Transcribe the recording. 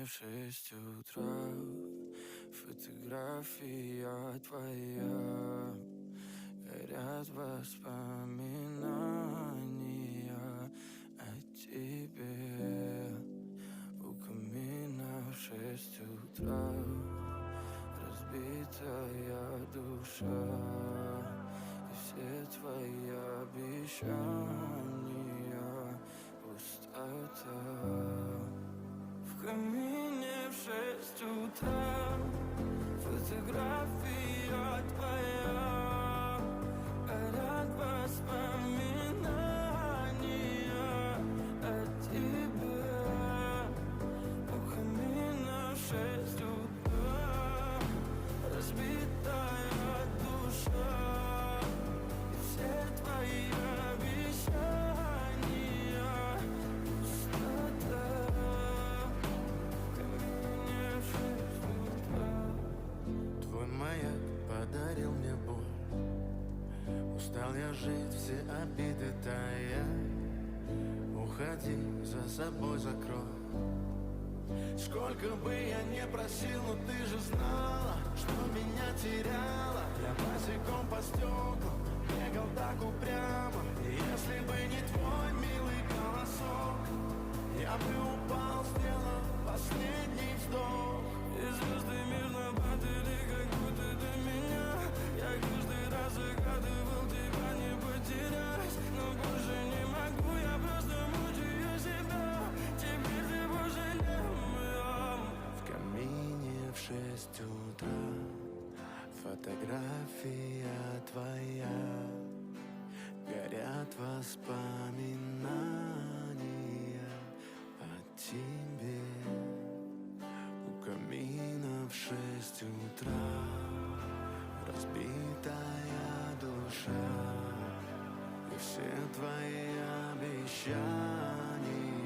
в 6 утра. Фотография твоя, горят воспоминания о тебе. У камина в 6 утра, разбитая душа, и все твои обещания пустота. В камине в 6 утра, фотография твоя, горят воспоминания о тебе. У камина в 6 утра, разбитая душа, и все твои обещания пустота. В камине в 6 утра. Твой маяк подарил мне боль. Устал я жить, все обиды тая. Уходи, за собой закрой. Сколько бы я не просил, но ты же знала, что меня теряла. Я босиком по стеклам бегал так упрямо. И если бы не твой милый голосок, я бы упал, сделал последний вздох. И звезды мирно падали, как будто до меня. Я каждый раз загадывал тебя не потерять, но больше не могу, я просто мучаю себя. Теперь ты больше не моя. В камине в 6 утра, фотография твоя, горят воспоминания о тебе. У камина в 6 утра, разбитая душа, и все твои обещания